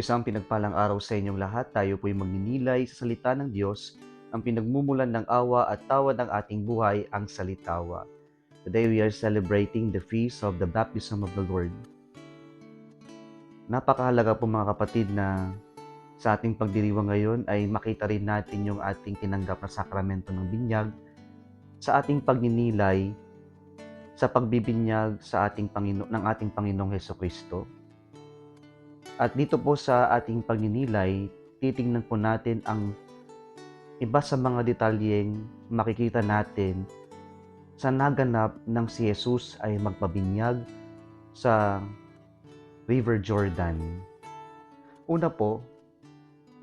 Isang pinagpalang araw sa inyong lahat. Tayo po'y magninilay sa salita ng Diyos, ang pinagmumulan ng awa at tawa ng ating buhay, ang salitawa. Today we are celebrating the feast of the baptism of the Lord. Napakahalaga po mga kapatid na sa ating pagdiriwang ngayon ay makita rin natin yung ating tinanggap na sakramento ng binyag sa ating pagninilay sa pagbibinyag sa ng ating Panginoong Hesukristo. At dito po sa ating pagninilay, titingnan po natin ang iba sa mga detalyeng makikita natin sa naganap nang si Jesus ay magpabinyag sa River Jordan. Una po,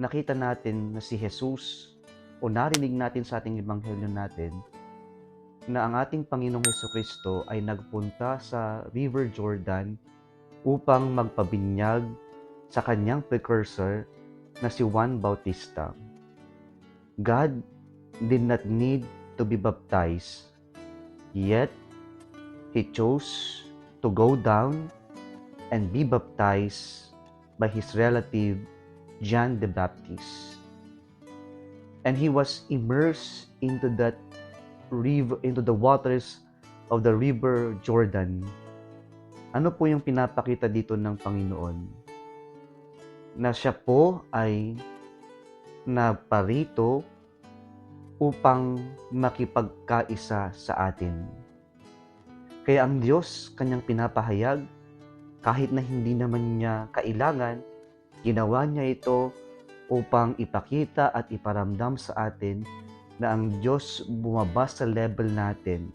nakita natin na si Jesus o narinig natin sa ating ebanghelyo natin na ang ating Panginoong Hesukristo ay nagpunta sa River Jordan upang magpabinyag sa kanyang precursor na si Juan Bautista. God did not need to be baptized, yet He chose to go down and be baptized by His relative John the Baptist. And He was immersed into that river, into the waters of the River Jordan. Ano po yung pinapakita dito ng Panginoon? Na siya po ay naparito upang makipagkaisa sa atin. Kaya ang Diyos kanyang pinapahayag, kahit na hindi naman niya kailangan, ginawa niya ito upang ipakita at iparamdam sa atin na ang Diyos bumaba sa level natin,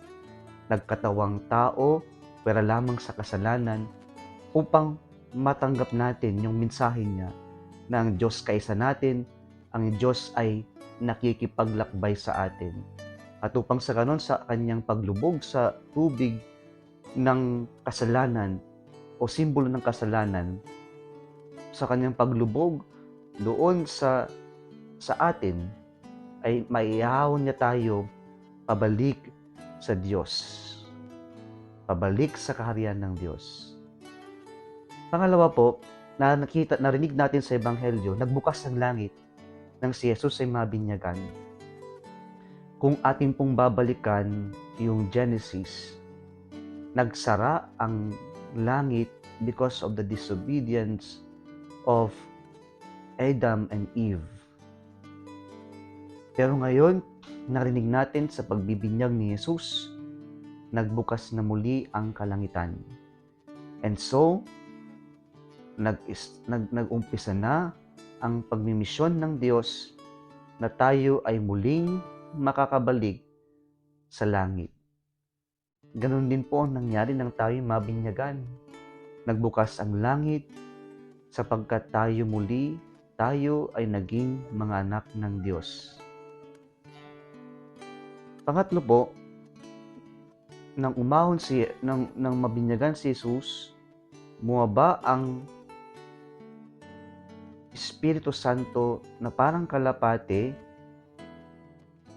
nagkatawang tao, pero lamang sa kasalanan, upang matanggap natin yung mensahe niya na ang Diyos kaisa natin, ang Diyos ay nakikipaglakbay sa atin. At upang sa ganon sa kanyang paglubog sa tubig ng kasalanan o simbolo ng kasalanan, sa kanyang paglubog doon sa atin, ay maiahon niya tayo pabalik sa Diyos, pabalik sa kaharian ng Diyos. Pangalawa po, narinig natin sa Ebanghelyo, nagbukas ang langit nang si Jesus ay mabinyagan. Kung ating pong babalikan yung Genesis, nagsara ang langit because of the disobedience of Adam and Eve. Pero ngayon, narinig natin sa pagbibinyag ni Jesus, nagbukas na muli ang kalangitan. And so, nag-umpisa na ang pagmimisyon ng Diyos na tayo ay muling makakabalik sa langit. Ganon din po ang nangyari nang tayo mabinyagan. Nagbukas ang langit sapagkat tayo ay naging mga anak ng Diyos. Pangatlo po, nang mabinyagan si Jesus, bumaba ang Espiritu Santo na parang kalapate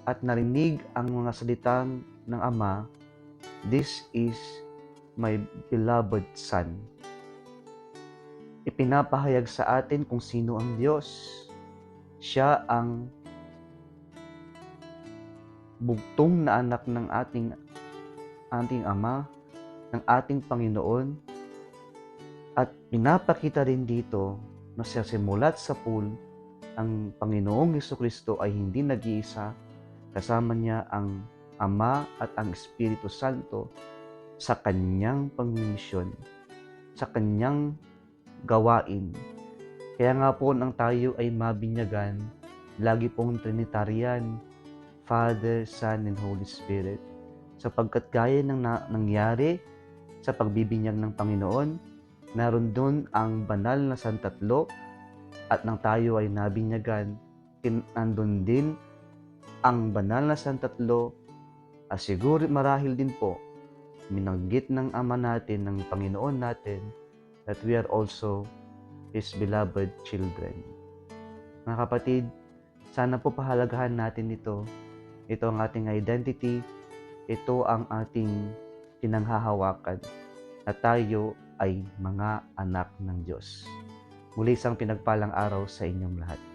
at narinig ang mga salitang ng Ama, "This is my beloved Son." Ipinapahayag sa atin kung sino ang Diyos. Siya ang bugtong na anak ng ating Ama, ng ating Panginoon, at pinapakita rin dito na sa simulat sa pool, ang Panginoong Hesukristo ay hindi nag-iisa, kasama niya ang Ama at ang Espiritu Santo sa kanyang pagmimisyon, sa kanyang gawain. Kaya nga po nang tayo ay mabinyagan, lagi pong Trinitarian, Father, Son, and Holy Spirit. Sapagkat gaya ng nangyari sa pagbibinyag ng Panginoon, naroon doon ang banal na Santatlo, at nang tayo ay nabinyagan, nandun din ang banal na Santatlo, at siguro marahil din po, minanggit ng Ama natin, ng Panginoon natin, that we are also His beloved children. Mga kapatid, sana po pahalagahan natin ito. Ito ang ating identity, ito ang ating pinanghahawakan, na tayo ay mga anak ng Diyos. Muli isang pinagpalang araw sa inyong lahat.